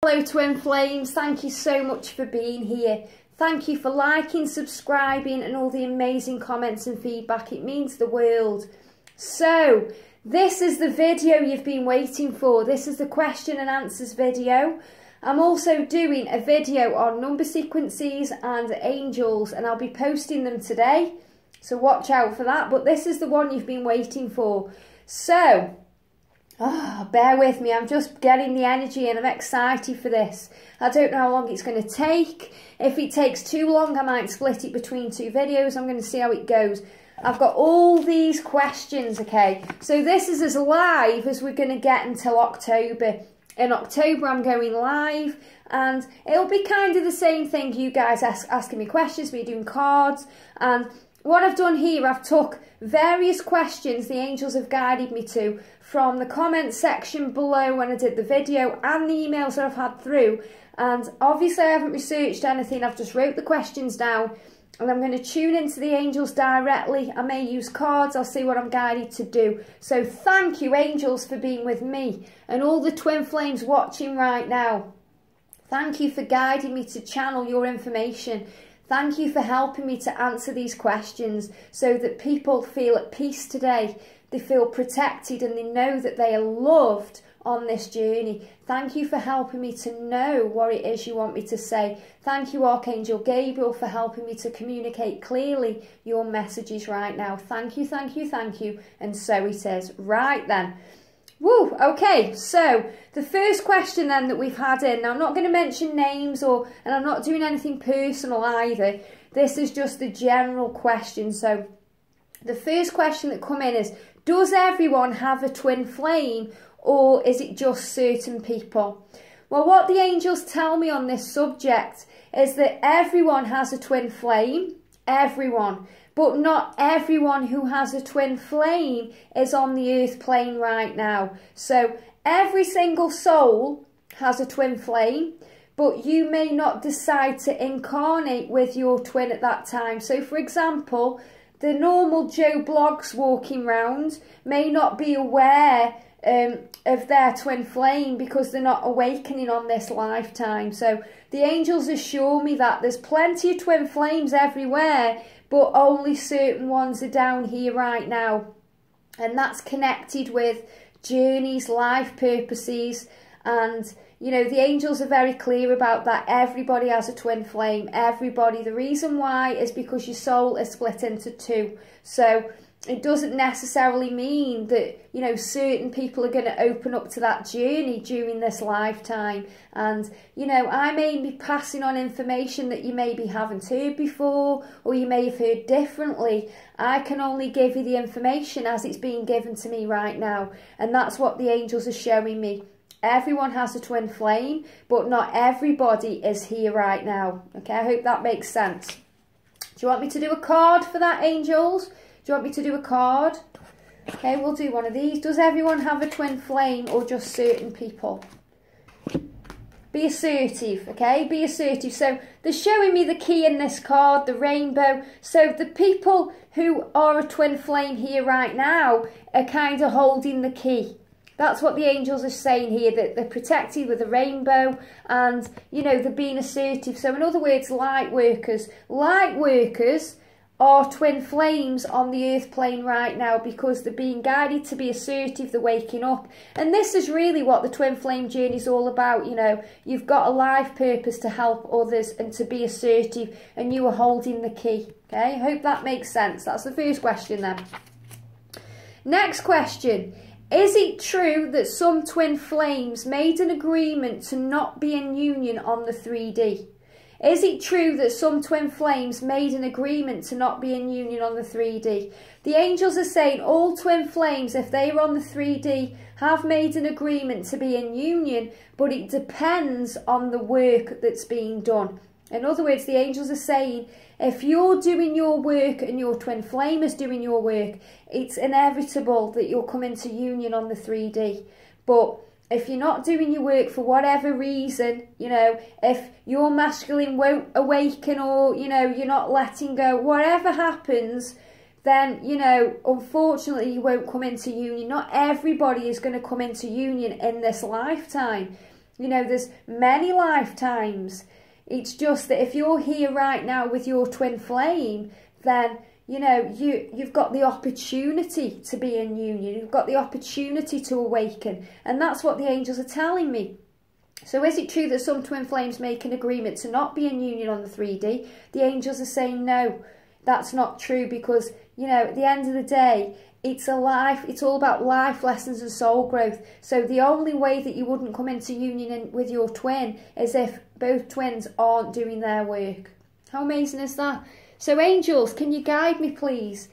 Hello twin flames, thank you so much for being here. Thank you for liking, subscribing and all the amazing comments and feedback. It means the world. So this is the video you've been waiting for. This is the question and answers video. I'm also doing a video on number sequences and angels and I'll be posting them today. So watch out for that. But this is the one you've been waiting for. So bear with me, I'm just getting the energy and I'm excited for this. I don't know how long it's going to take. If it takes too long, I might split it between two videos. I'm going to see how it goes. I've got all these questions, okay? So this is as live as we're going to get until October. In October, I'm going live and it'll be kind of the same thing. You guys asking me questions, me doing cards. And what I've done here, I've took various questions the angels have guided me to from the comment section below when I did the video and the emails that I've had through. And obviously I haven't researched anything, I've just wrote the questions down and I'm going to tune into the angels directly. I may use cards, I'll see what I'm guided to do. So thank you angels for being with me and all the twin flames watching right now. Thank you for guiding me to channel your information. Thank you for helping me to answer these questions so that people feel at peace today. They feel protected and they know that they are loved on this journey. Thank you for helping me to know what it is you want me to say. Thank you, Archangel Gabriel, for helping me to communicate clearly your messages right now. Thank you, thank you, thank you. And so it is. Right then. Woo, okay, so the first question then that we've had in, now I'm not going to mention names and I'm not doing anything personal either. This is just the general question. So the first question that come in is, does everyone have a twin flame or is it just certain people? Well, what the angels tell me on this subject is that everyone has a twin flame, everyone. But not everyone who has a twin flame is on the earth plane right now. So every single soul has a twin flame, but you may not decide to incarnate with your twin at that time. So for example, the normal Joe Bloggs walking round may not be aware of their twin flame because they're not awakening on this lifetime. So the angels assure me that there's plenty of twin flames everywhere, but only certain ones are down here right now. And that's connected with journeys, life purposes. And, you know, the angels are very clear about that. Everybody has a twin flame. Everybody. The reason why is because your soul is split into two. So it doesn't necessarily mean that, you know, certain people are going to open up to that journey during this lifetime. And, you know, I may be passing on information that you maybe haven't heard before or you may have heard differently. I can only give you the information as it's being given to me right now. And that's what the angels are showing me. Everyone has a twin flame, but not everybody is here right now. Okay, I hope that makes sense. Do you want me to do a card for that, angels? Do you want me to do a card? Okay, we'll do one of these. Does everyone have a twin flame or just certain people? Be assertive, okay? Be assertive. So they're showing me the key in this card, the rainbow. So the people who are a twin flame here right now are kind of holding the key. That's what the angels are saying here, that they're protected with a rainbow and, you know, they're being assertive. So in other words, light workers. Light workers are twin flames on the earth plane right now because they're being guided to be assertive, they're waking up. And this is really what the twin flame journey is all about, you know. You've got a life purpose to help others and to be assertive and you are holding the key, okay? I hope that makes sense. That's the first question then. Next question. Is it true that some twin flames made an agreement to not be in union on the 3D? Is it true that some twin flames made an agreement to not be in union on the 3D? The angels are saying all twin flames, if they are on the 3D, have made an agreement to be in union, but it depends on the work that's being done. In other words, the angels are saying, if you're doing your work and your twin flame is doing your work, it's inevitable that you'll come into union on the 3D. But if you're not doing your work for whatever reason, you know, if your masculine won't awaken or, you know, you're not letting go, whatever happens, then, you know, unfortunately you won't come into union. Not everybody is going to come into union in this lifetime. You know, there's many lifetimes. It's just that if you're here right now with your twin flame, then, you know, you've got the opportunity to be in union. You've got the opportunity to awaken. And that's what the angels are telling me. So is it true that some twin flames make an agreement to not be in union on the 3D? The angels are saying no, that's not true, because, you know, at the end of the day, it's all about life lessons and soul growth. So the only way that you wouldn't come into union with your twin is if both twins aren't doing their work. How amazing is that? So angels, can you guide me, please?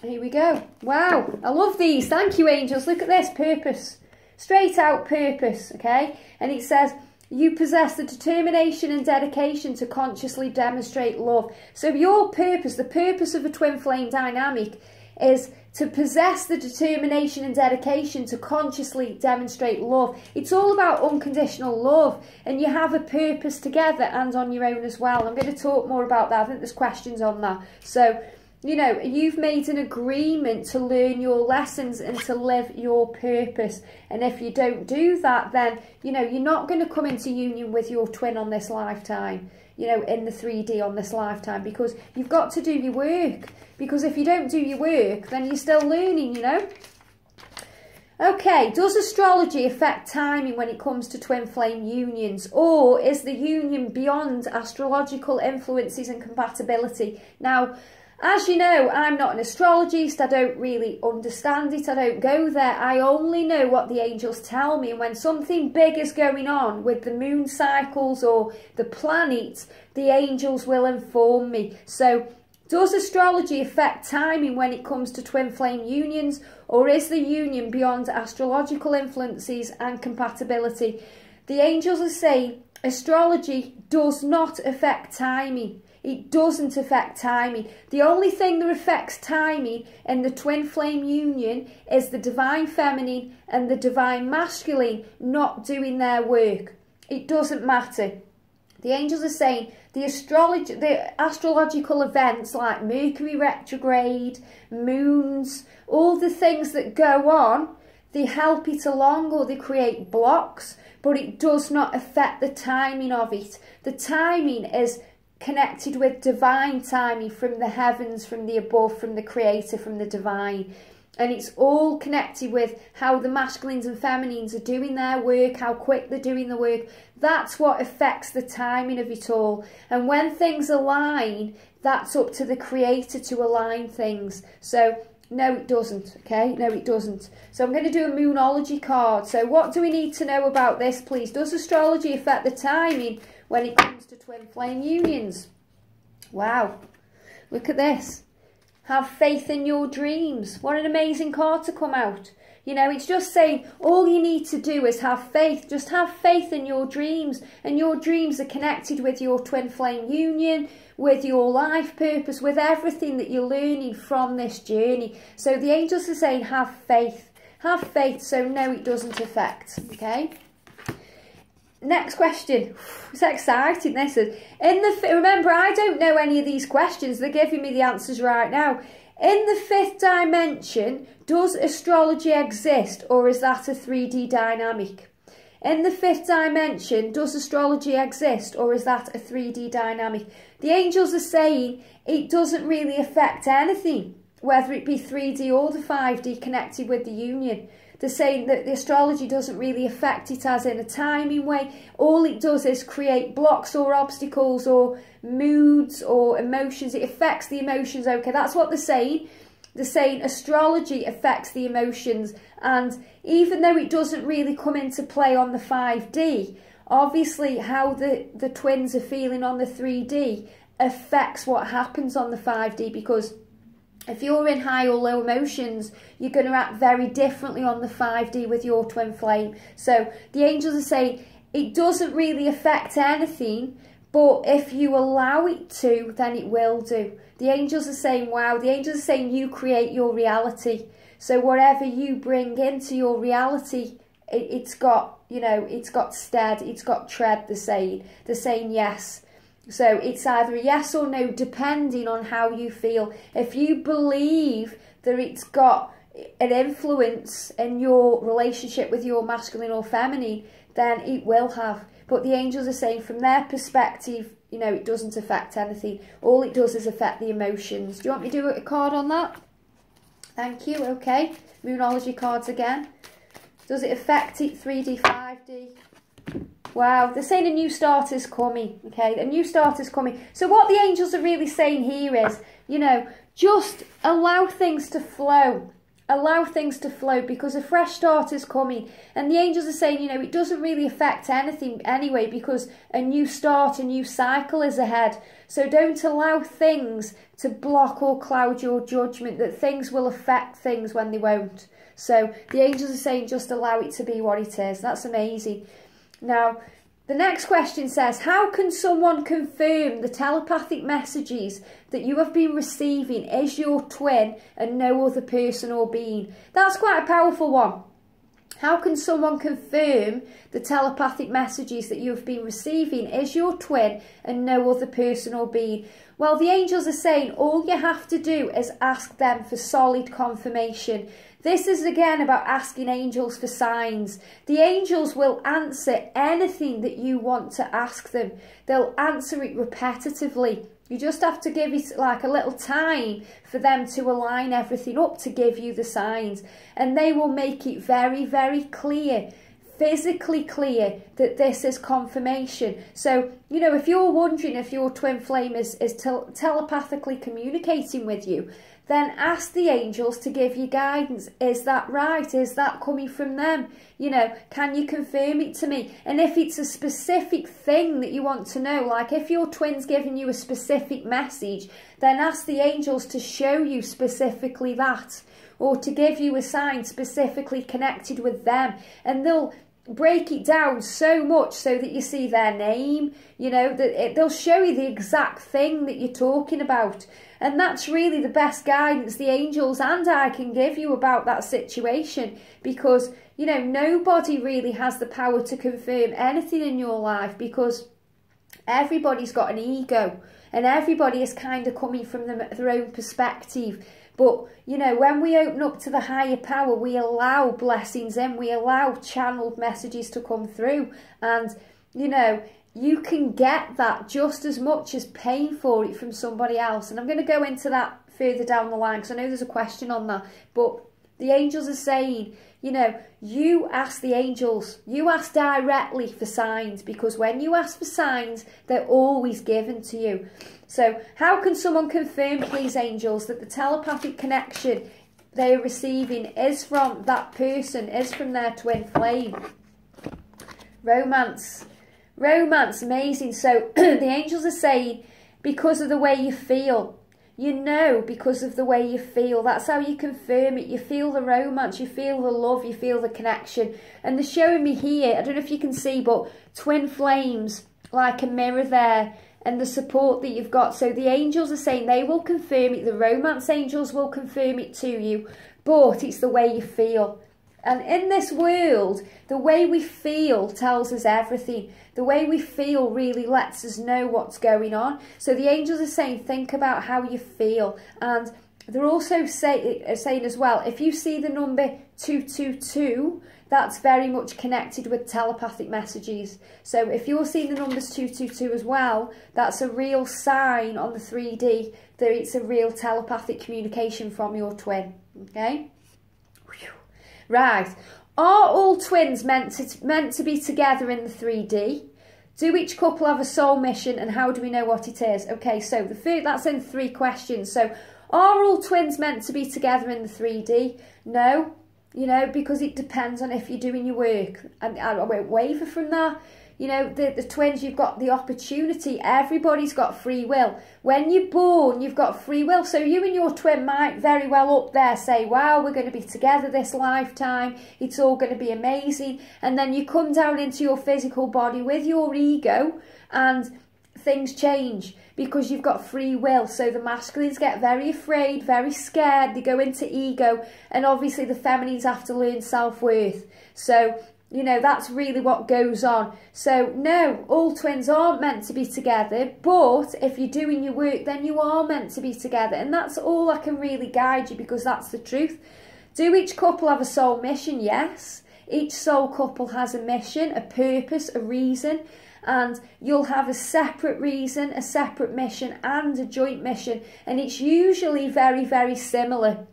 Here we go. Wow, I love these. Thank you, angels. Look at this, purpose. Straight out purpose, okay? And it says, you possess the determination and dedication to consciously demonstrate love. So your purpose, the purpose of a twin flame dynamic, is to possess the determination and dedication to consciously demonstrate love. It's all about unconditional love, and you have a purpose together and on your own as well. I'm going to talk more about that. I think there's questions on that. So, you know, you've made an agreement to learn your lessons and to live your purpose. And if you don't do that, then, you know, you're not going to come into union with your twin on this lifetime, you know, in the 3D on this lifetime, because you've got to do your work. Because if you don't do your work, then you're still learning, you know. Okay, does astrology affect timing when it comes to twin flame unions? Or is the union beyond astrological influences and compatibility? Now, as you know, I'm not an astrologist. I don't really understand it. I don't go there. I only know what the angels tell me. And when something big is going on with the moon cycles or the planets, the angels will inform me. So, does astrology affect timing when it comes to twin flame unions, or is the union beyond astrological influences and compatibility? The angels are saying astrology does not affect timing. It doesn't affect timing. The only thing that affects timing in the twin flame union is the divine feminine and the divine masculine not doing their work. It doesn't matter. The angels are saying the astrological events like Mercury retrograde, moons, all the things that go on, they help it along or they create blocks, but it does not affect the timing of it. The timing is connected with divine timing from the heavens, from the above, from the creator, from the divine. And it's all connected with how the masculines and feminines are doing their work, how quick they're doing the work. That's what affects the timing of it all. And when things align, that's up to the creator to align things. So, no, it doesn't, okay? No, it doesn't. So I'm going to do a moonology card. So what do we need to know about this, please? Does astrology affect the timing when it comes to twin flame unions? Wow. Look at this. Have faith in your dreams. What an amazing card to come out. You know, it's just saying all you need to do is have faith. Just have faith in your dreams. And your dreams are connected with your twin flame union, with your life purpose, with everything that you're learning from this journey. So the angels are saying have faith. Have faith. So no, it doesn't affect. Okay. Next question. It's exciting, this is. Remember, I don't know any of these questions. They're giving me the answers right now. In the 5th dimension, does astrology exist, or is that a 3D dynamic? In the 5th dimension, does astrology exist, or is that a 3D dynamic? The angels are saying it doesn't really affect anything, whether it be 3D or the 5D connected with the union. They're saying that the astrology doesn't really affect it as in a timing way. All it does is create blocks or obstacles or moods or emotions. It affects the emotions, okay? That's what they're saying. They're saying astrology affects the emotions. And even though it doesn't really come into play on the 5D, obviously how the twins are feeling on the 3D affects what happens on the 5D, because if you're in high or low emotions, you're going to act very differently on the 5D with your twin flame. So the angels are saying it doesn't really affect anything, but if you allow it to, then it will do. The angels are saying, wow, the angels are saying you create your reality. So whatever you bring into your reality, it's got, you know, it's got stead, it's got tread, they're saying. They're saying yes. So it's either a yes or no, depending on how you feel. If you believe that it's got an influence in your relationship with your masculine or feminine, then it will have. But the angels are saying from their perspective, you know, it doesn't affect anything. All it does is affect the emotions. Do you want me to do a card on that? Thank you. Okay. Moonology cards again. Does it affect it? 3D, 5D? Wow. They're saying a new start is coming. Okay. A new start is coming. So what the angels are really saying here is, you know, just allow things to flow. Allow things to flow, because a fresh start is coming. And the angels are saying, you know, it doesn't really affect anything anyway, because a new start, a new cycle is ahead. So don't allow things to block or cloud your judgment, that things will affect things when they won't. So the angels are saying just allow it to be what it is. That's amazing. Now, the next question says, how can someone confirm the telepathic messages that you have been receiving is your twin and no other person or being? That's quite a powerful one. How can someone confirm the telepathic messages that you have been receiving is your twin and no other person or being? Well, the angels are saying all you have to do is ask them for solid confirmation. This is again about asking angels for signs. The angels will answer anything that you want to ask them. They'll answer it repetitively. You just have to give it like a little time for them to align everything up to give you the signs. And they will make it very, very clear, physically clear, that this is confirmation. So, you know, if you're wondering if your twin flame is telepathically communicating with you, then ask the angels to give you guidance. Is that right? Is that coming from them? You know, can you confirm it to me? And if it's a specific thing that you want to know, like if your twin's giving you a specific message, then ask the angels to show you specifically that, or to give you a sign specifically connected with them. And they'll break it down so much so that you see their name, you know, that they'll show you the exact thing that you're talking about. And that's really the best guidance the angels and I can give you about that situation, because, you know, nobody really has the power to confirm anything in your life, because everybody's got an ego and everybody is kind of coming from their own perspective. But, you know, when we open up to the higher power, we allow blessings in, we allow channeled messages to come through. And, you know, you can get that just as much as paying for it from somebody else. And I'm going to go into that further down the line, because I know there's a question on that. But the angels are saying, you know, you ask the angels, you ask directly for signs, because when you ask for signs, they're always given to you. So how can someone confirm, please, angels, that the telepathic connection they are receiving is from that person, is from their twin flame? Romance. Romance, amazing. So the angels are saying, because of the way you feel, you know, because of the way you feel, that's how you confirm it. You feel the romance, you feel the love, you feel the connection. And they're showing me here, I don't know if you can see, but twin flames, like a mirror there, and the support that you've got. So the angels are saying they will confirm it. The romance angels will confirm it to you, but it's the way you feel. And in this world, the way we feel tells us everything. The way we feel really lets us know what's going on. So the angels are saying, think about how you feel. And they're also saying as well, if you see the number 222, that's very much connected with telepathic messages. So if you're seeing the numbers 222 as well, that's a real sign on the 3D that it's a real telepathic communication from your twin. Okay? Right, are all twins meant to be together in the 3D? Do each couple have a soul mission, and how do we know what it is? Okay, so that's in 3 questions. So are all twins meant to be together in the 3D? No, you know, because it depends on if you're doing your work. And I won't waver from that. You know, the twins, you've got the opportunity. Everybody's got free will. When you're born, you've got free will. So you and your twin might very well up there say, wow, we're going to be together this lifetime. It's all going to be amazing. And then you come down into your physical body with your ego, and things change because you've got free will. So the masculines get very afraid, very scared. They go into ego. And obviously the feminines have to learn self-worth. So, you know, that's really what goes on. So, no, all twins aren't meant to be together. But if you're doing your work, then you are meant to be together. And that's all I can really guide you, because that's the truth. Do each couple have a soul mission? Yes. Each soul couple has a mission, a purpose, a reason, and you'll have a separate reason, a separate mission, and a joint mission, and it's usually very, very similar,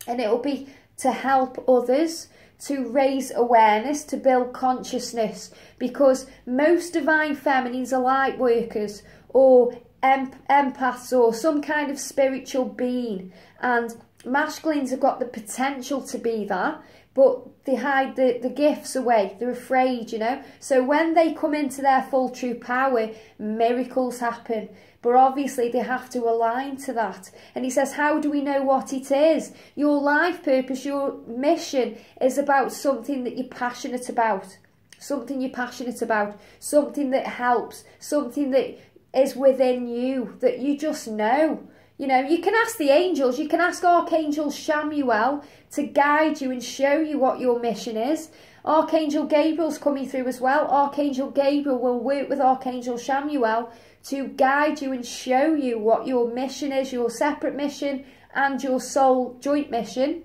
and it'll be to help others, to raise awareness, to build consciousness, because most divine feminines are light workers or empaths or some kind of spiritual being, and masculines have got the potential to be that, but they hide the gifts away. They're afraid, you know. So when they come into their full true power, miracles happen. But obviously they have to align to that. And he says, how do we know what it is? Your life purpose, your mission is about something that you're passionate about. Something you're passionate about. Something that helps. Something that is within you, that you just know. You know, you can ask the angels, you can ask Archangel Chamuel to guide you and show you what your mission is. Archangel Gabriel's coming through as well. Archangel Gabriel will work with Archangel Chamuel to guide you and show you what your mission is, your separate mission and your soul joint mission.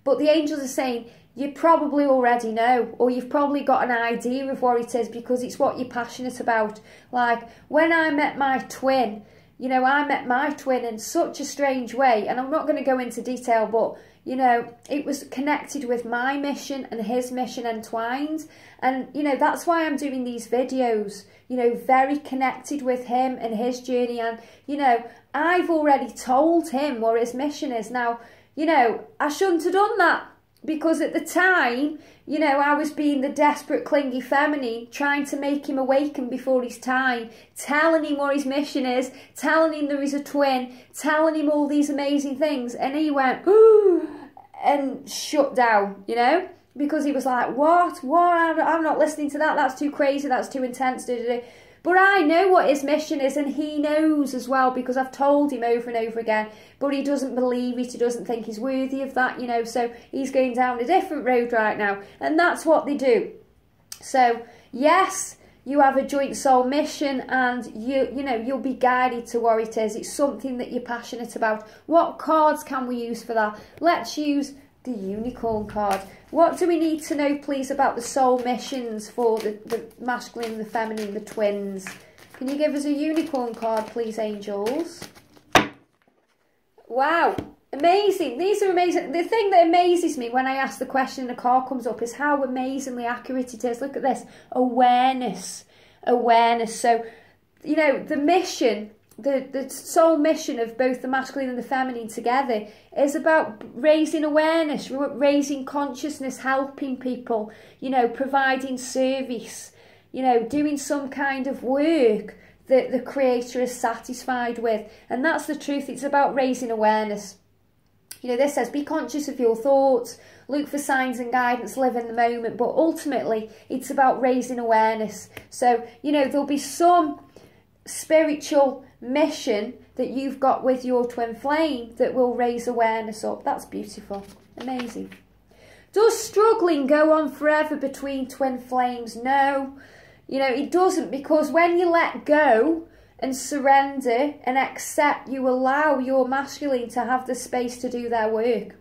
But the angels are saying, you probably already know, or you've probably got an idea of what it is because it's what you're passionate about. Like when I met my twin, you know, I met my twin in such a strange way, and I'm not going to go into detail, but, you know, it was connected with my mission and his mission entwined. And, you know, that's why I'm doing these videos, you know, very connected with him and his journey. And, you know, I've already told him what his mission is. Now, you know, I shouldn't have done that, because at the time, you know, I was being the desperate, clingy feminine, trying to make him awaken before his time, telling him what his mission is, telling him there is a twin, telling him all these amazing things. And he went, ooh, and shut down, you know, because he was like, what? I'm not listening to that. That's too crazy. That's too intense. But I know what his mission is, and he knows as well, because I've told him over and over again, but he doesn't believe it, he doesn't think he's worthy of that, you know, so he's going down a different road right now, and that's what they do. So, yes, you have a joint soul mission, and you know, you'll be guided to what it is. It's something that you're passionate about. What cards can we use for that? Let's use the unicorn card. What do we need to know, please, about the soul missions for the masculine, the feminine, the twins? Can you give us a unicorn card, please, angels? Wow, amazing. These are amazing. The thing that amazes me when I ask the question and the card comes up is how amazingly accurate it is. Look at this. Awareness. Awareness. So, you know, the mission, the soul mission of both the masculine and the feminine together is about raising awareness, raising consciousness, helping people, you know, providing service, you know, doing some kind of work that the creator is satisfied with. And that's the truth. It's about raising awareness. You know, this says, be conscious of your thoughts, look for signs and guidance, live in the moment. But ultimately, it's about raising awareness. So, you know, there'll be some spiritual mission that you've got with your twin flame that will raise awareness up. That's beautiful. Amazing. Does struggling go on forever between twin flames? No. You know, it doesn't, because when you let go and surrender and accept, you allow your masculine to have the space to do their work.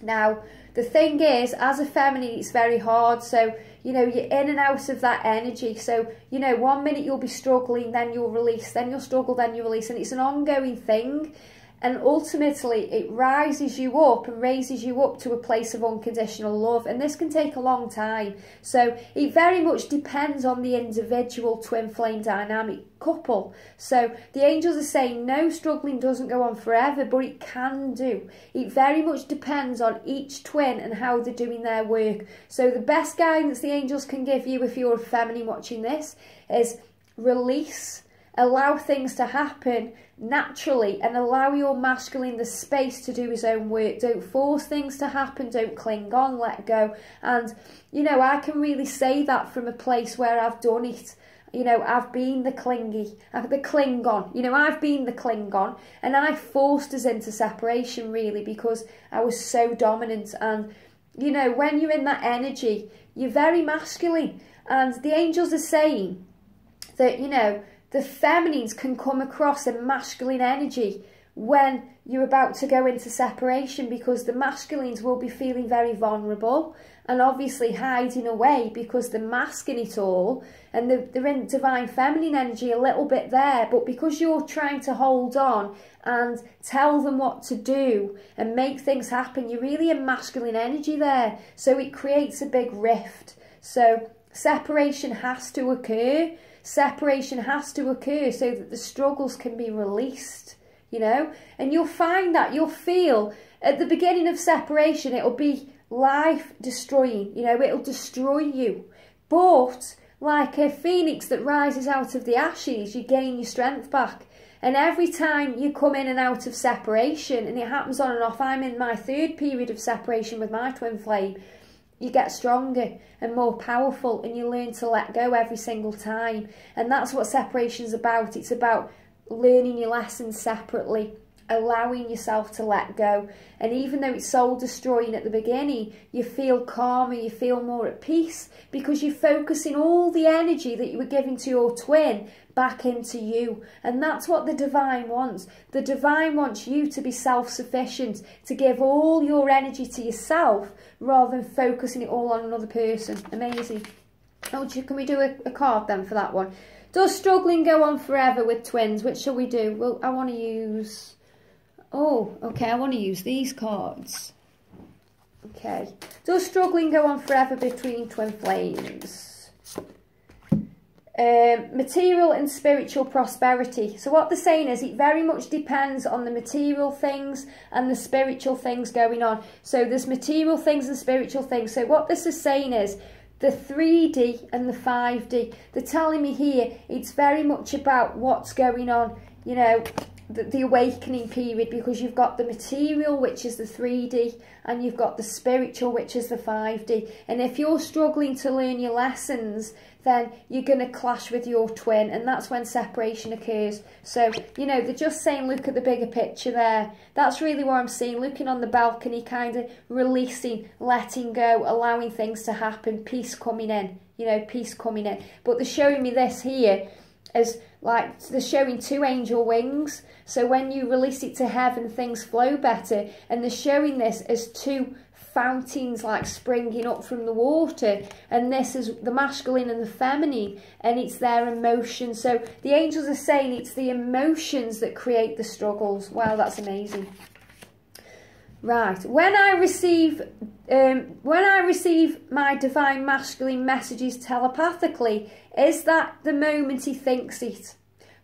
Now, the thing is, as a feminine, it's very hard. So, you know, you're in and out of that energy. So, you know, 1 minute you'll be struggling, then you'll release, then you'll struggle, then you'll release. And it's an ongoing thing. And ultimately, it rises you up and raises you up to a place of unconditional love. And this can take a long time. So it very much depends on the individual twin flame dynamic couple. So the angels are saying, no, struggling doesn't go on forever, but it can do. It very much depends on each twin and how they're doing their work. So the best guidance the angels can give you if you're a feminine watching this is release. Allow things to happen naturally and allow your masculine the space to do his own work. Don't force things to happen. Don't cling on, let go. And, you know, I can really say that from a place where I've done it. You know, I've been the clingy, the Klingon. You know, I've been the Klingon, and I forced us into separation, really, because I was so dominant. And, you know, when you're in that energy, you're very masculine. And the angels are saying that, you know, the feminines can come across a masculine energy when you're about to go into separation, because the masculines will be feeling very vulnerable and obviously hiding away because they're masking it all, and they're in divine feminine energy a little bit there, but because you're trying to hold on and tell them what to do and make things happen, you're really in masculine energy there, so it creates a big rift. So separation has to occur. Separation has to occur so that the struggles can be released, you know. And you'll find that, you'll feel at the beginning of separation, it'll be life destroying, you know, it'll destroy you. But like a phoenix that rises out of the ashes, you gain your strength back. And every time you come in and out of separation, and it happens on and off, I'm in my 3rd period of separation with my twin flame, you get stronger and more powerful, and you learn to let go every single time. And that's what separation is about. It's about learning your lessons separately, allowing yourself to let go. And even though it's soul destroying at the beginning, you feel calmer, you feel more at peace, because you're focusing all the energy that you were giving to your twin back into you. And that's what the divine wants. The divine wants you to be self-sufficient, to give all your energy to yourself rather than focusing it all on another person. Amazing. Oh, can we do a card then for that one? Does struggling go on forever with twins? Which shall we do? Well, I want to use... Oh, okay, I want to use these cards. Okay. Does struggling go on forever between twin flames? Material and spiritual prosperity. So what they're saying is it very much depends on the material things and the spiritual things going on. So there's material things and spiritual things. So what this is saying is the 3D and the 5D. They're telling me here it's very much about what's going on, you know, the awakening period, because you've got the material, which is the 3D, and you've got the spiritual, which is the 5D. And if you're struggling to learn your lessons, then you're going to clash with your twin, and that's when separation occurs. So, you know, they're just saying, look at the bigger picture there. That's really what I'm seeing, looking on the balcony, kind of releasing, letting go, allowing things to happen, peace coming in, you know, peace coming in. But they're showing me this here as, like, they're showing 2 angel wings. So when you release it to heaven, things flow better. And they're showing this as 2 fountains, like, springing up from the water. And this is the masculine and the feminine, and it's their emotions. So the angels are saying it's the emotions that create the struggles. Wow, that's amazing. Right, when I receive my divine masculine messages telepathically, is that the moment he thinks it?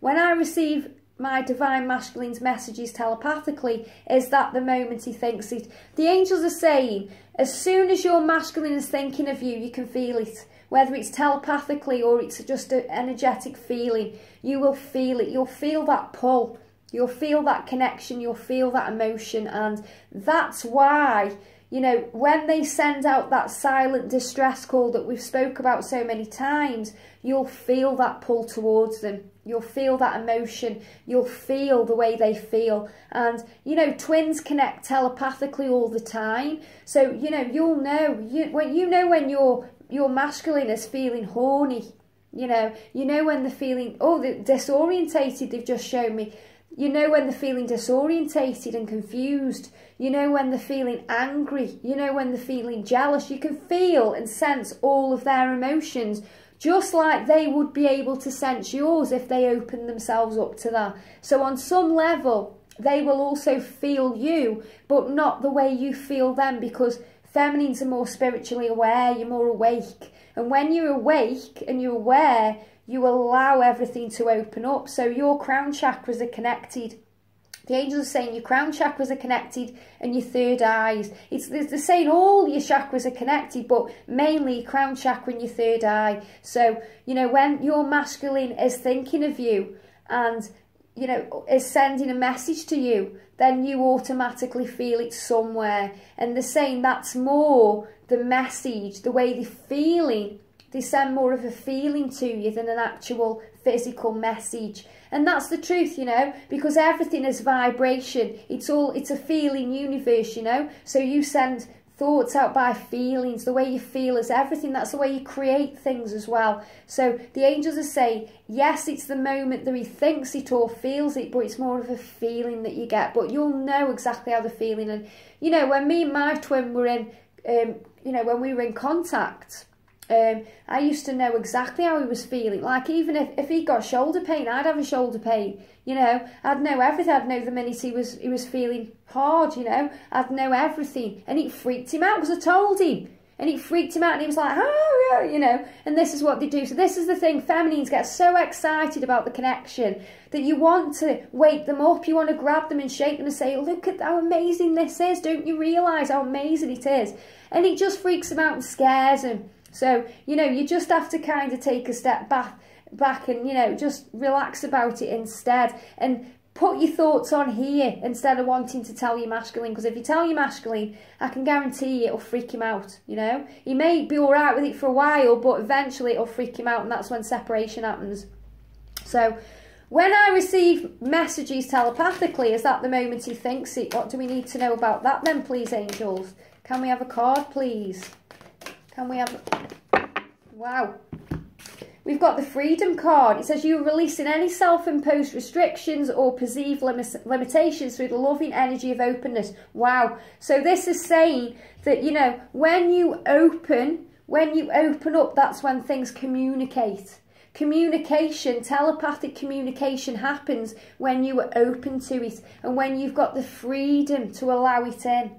When I receive my divine masculine's messages telepathically, is that the moment he thinks it? The angels are saying, as soon as your masculine is thinking of you, you can feel it. Whether it's telepathically or it's just an energetic feeling, you will feel it. You'll feel that pull. You'll feel that connection. You'll feel that emotion. And that's why, you know, when they send out that silent distress call that we've spoke about so many times, you'll feel that pull towards them. You'll feel that emotion. You'll feel the way they feel. And, you know, twins connect telepathically all the time. So, you know, you'll know. When your masculine is feeling horny. You know when they're feeling, oh, they're disorientated, they've just shown me. You know when they're feeling disorientated and confused. You know when they're feeling angry. You know when they're feeling jealous. You can feel and sense all of their emotions, just like they would be able to sense yours if they opened themselves up to that. So on some level, they will also feel you, but not the way you feel them, because feminines are more spiritually aware, you're more awake. And when you're awake and you're aware, you allow everything to open up. So your crown chakras are connected. The angels are saying your crown chakras are connected and your third eyes. They're saying all your chakras are connected, but mainly your crown chakra and your third eye. So, you know, when your masculine is thinking of you and, you know, is sending a message to you, then you automatically feel it somewhere. And they're saying that's more the message, the way they're feeling. They send more of a feeling to you than an actual physical message. And that's the truth, you know, because everything is vibration. It's a feeling universe, you know. So you send thoughts out by feelings. The way you feel is everything. That's the way you create things as well. So the angels are saying, yes, it's the moment that he thinks it or feels it, but it's more of a feeling that you get. But you'll know exactly how they're feeling. And, you know, when me and my twin were in you know, when we were in contact, I used to know exactly how he was feeling. Like, even if he got shoulder pain, I'd have a shoulder pain, you know. I'd know everything. I'd know the minute he was feeling hard, you know. I'd know everything. And it freaked him out because I told him. And it freaked him out, and he was like, oh, yeah, you know. And this is what they do. So this is the thing. Feminines get so excited about the connection that you want to wake them up. You want to grab them and shake them and say, look at how amazing this is. Don't you realise how amazing it is? And it just freaks them out and scares them. So, you know, you just have to kind of take a step back and, you know, just relax about it instead. And put your thoughts on here instead of wanting to tell your masculine, because if you tell your masculine, I can guarantee it'll freak him out, you know. He may be all right with it for a while, but eventually it'll freak him out, and that's when separation happens. So when I receive messages telepathically, is that the moment he thinks it? What do we need to know about that then, please, angels? Can we have a card, please? Can we have... Wow. We've got the Freedom card. It says, you are releasing any self-imposed restrictions or perceived limitations through the loving energy of openness. Wow. So this is saying that, you know, when you open up, that's when things communicate. Communication, telepathic communication happens when you are open to it and when you've got the freedom to allow it in.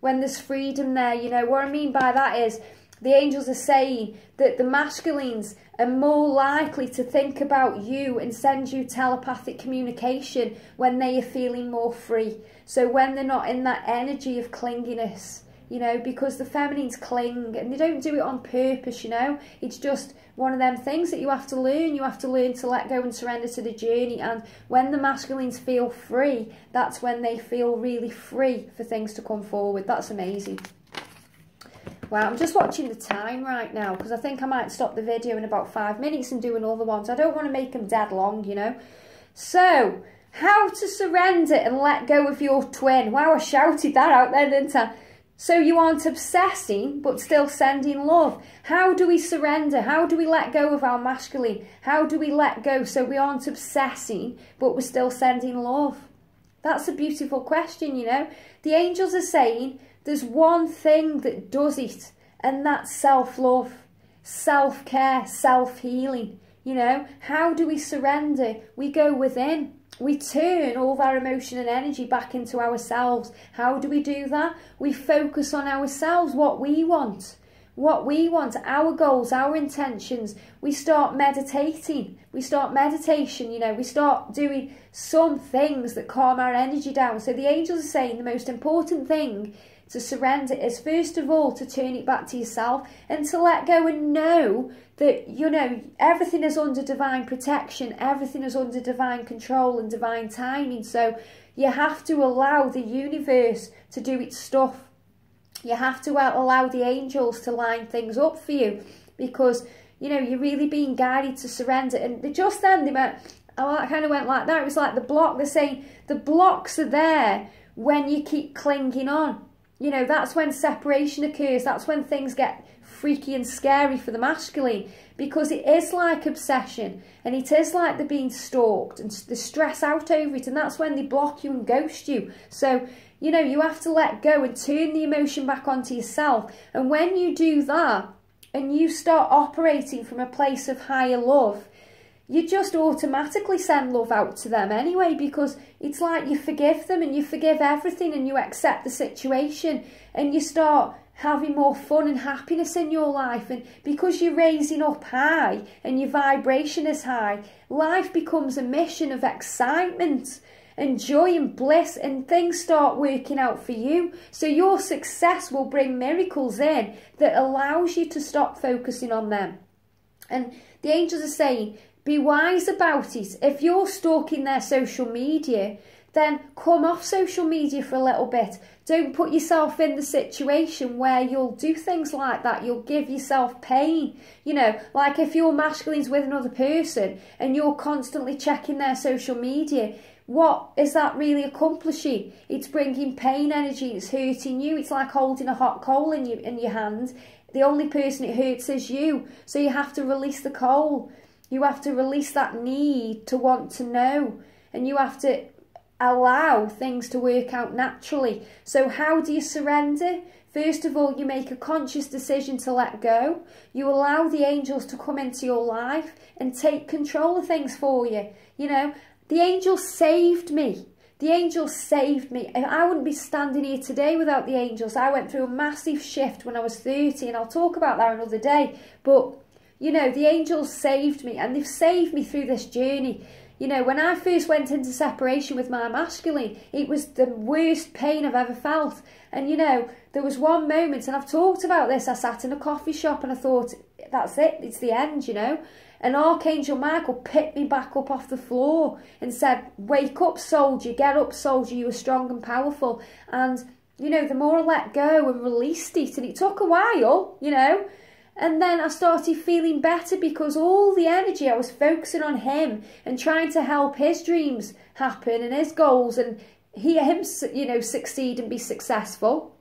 When there's freedom there, you know, what I mean by that is the angels are saying that the masculines are more likely to think about you and send you telepathic communication when they are feeling more free. So when they're not in that energy of clinginess, you know, because the feminines cling and they don't do it on purpose, you know. It's just one of them things that you have to learn. You have to learn to let go and surrender to the journey. And when the masculines feel free, that's when they feel really free for things to come forward. That's amazing. Wow, I'm just watching the time right now because I think I might stop the video in about 5 minutes and do another one. So I don't want to make them dead long, you know. So, how to surrender and let go of your twin. Wow, I shouted that out there, didn't I? So you aren't obsessing, but still sending love. How do we surrender? How do we let go of our masculine? How do we let go so we aren't obsessing, but we're still sending love? That's a beautiful question, you know. The angels are saying there's one thing that does it, and that's self-love, self-care, self-healing. You know, how do we surrender? We go within. We turn all of our emotion and energy back into ourselves. How do we do that? We focus on ourselves, what we want. What we want, our goals, our intentions. We start meditating. We start meditation, you know. We start doing some things that calm our energy down. So the angels are saying the most important thing to surrender is, first of all, to turn it back to yourself and to let go and know that, you know, everything is under divine protection, everything is under divine control and divine timing. So you have to allow the universe to do its stuff. You have to allow the angels to line things up for you because, you know, you're really being guided to surrender. And just then they went, oh, I kind of went like that. It was like the block. They're saying the blocks are there when you keep clinging on. You know, that's when separation occurs. That's when things get freaky and scary for the masculine, because it is like obsession and it is like they're being stalked and they stress out over it, and that's when they block you and ghost you. So, you know, you have to let go and turn the emotion back onto yourself. And when you do that and you start operating from a place of higher love, you just automatically send love out to them anyway, because it's like you forgive them and you forgive everything and you accept the situation and you start having more fun and happiness in your life. And because you're raising up high and your vibration is high, life becomes a mission of excitement and joy and bliss, and things start working out for you. So your success will bring miracles in that allows you to stop focusing on them. And the angels are saying, be wise about it. If you're stalking their social media, then come off social media for a little bit. Don't put yourself in the situation where you'll do things like that. You'll give yourself pain. You know, like if your masculine's with another person and you're constantly checking their social media, what is that really accomplishing? It's bringing pain energy. It's hurting you. It's like holding a hot coal in your hand. The only person it hurts is you. So you have to release the coal. You have to release that need to want to know, and you have to allow things to work out naturally. So how do you surrender? First of all, you make a conscious decision to let go. You allow the angels to come into your life and take control of things for you. You know, the angels saved me. The angels saved me. I wouldn't be standing here today without the angels. I went through a massive shift when I was 30, and I'll talk about that another day. But, you know, the angels saved me, and they've saved me through this journey. You know, when I first went into separation with my masculine, it was the worst pain I've ever felt. And, you know, there was one moment, and I've talked about this, I sat in a coffee shop and I thought, that's it, it's the end, you know. And Archangel Michael picked me back up off the floor and said, wake up, soldier, get up, soldier, you are strong and powerful. And, you know, the more I let go and released it, and it took a while, you know, and then I started feeling better because all the energy I was focusing on him and trying to help his dreams happen and his goals and him, you know, succeed and be successful.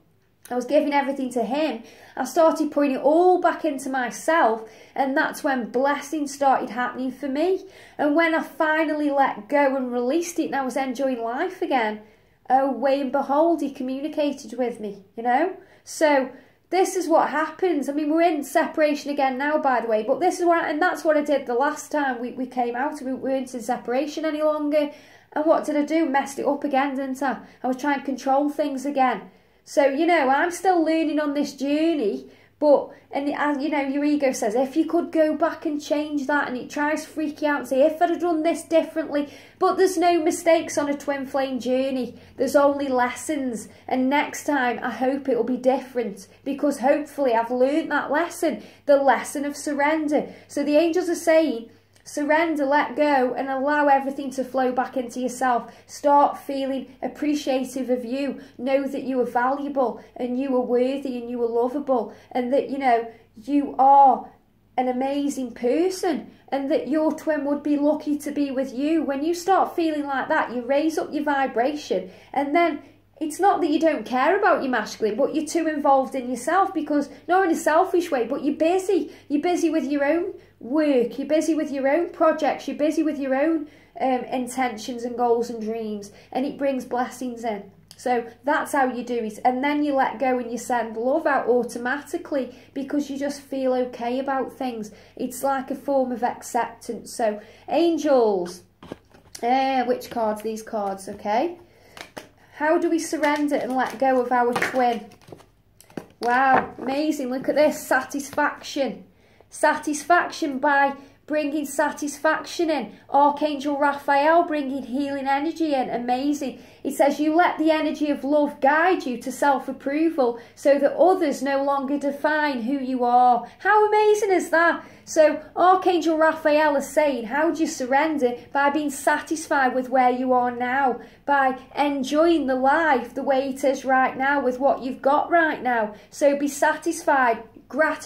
I was giving everything to him. I started putting it all back into myself, and that's when blessings started happening for me. And when I finally let go and released it and I was enjoying life again, oh, way and behold, he communicated with me, you know. So this is what happens. I mean, we're in separation again now, by the way, but this is what, and that's what I did the last time we came out. We weren't in separation any longer. And what did I do? Messed it up again, didn't I? I was trying to control things again. So, you know, I'm still learning on this journey, but, and you know, your ego says, if you could go back and change that, and it tries to freak you out and say, if I'd have done this differently, but there's no mistakes on a twin flame journey. There's only lessons, and next time I hope it'll be different, because hopefully I've learned that lesson, the lesson of surrender. So the angels are saying, surrender, let go, and allow everything to flow back into yourself. Start feeling appreciative of you. Know that you are valuable and you are worthy and you are lovable, and that, you know, you are an amazing person, and that your twin would be lucky to be with you. When you start feeling like that, you raise up your vibration, and then it's not that you don't care about your masculine, but you're too involved in yourself, because not in a selfish way, but you're busy. You're busy with your own work. You're busy with your own projects. You're busy with your own intentions and goals and dreams, and it brings blessings in. So that's how you do it. And then you let go and you send love out automatically, because you just feel okay about things. It's like a form of acceptance. So angels, which cards? These cards, okay. How do we surrender and let go of our twin? Wow, amazing. Look at this, satisfaction. Satisfaction by bringing satisfaction in. Archangel Raphael bringing healing energy in. Amazing. It says you let the energy of love guide you to self-approval so that others no longer define who you are. How amazing is that? So Archangel Raphael is saying, how do you surrender? By being satisfied with where you are now, by enjoying the life the way it is right now with what you've got right now. So be satisfied, gratitude.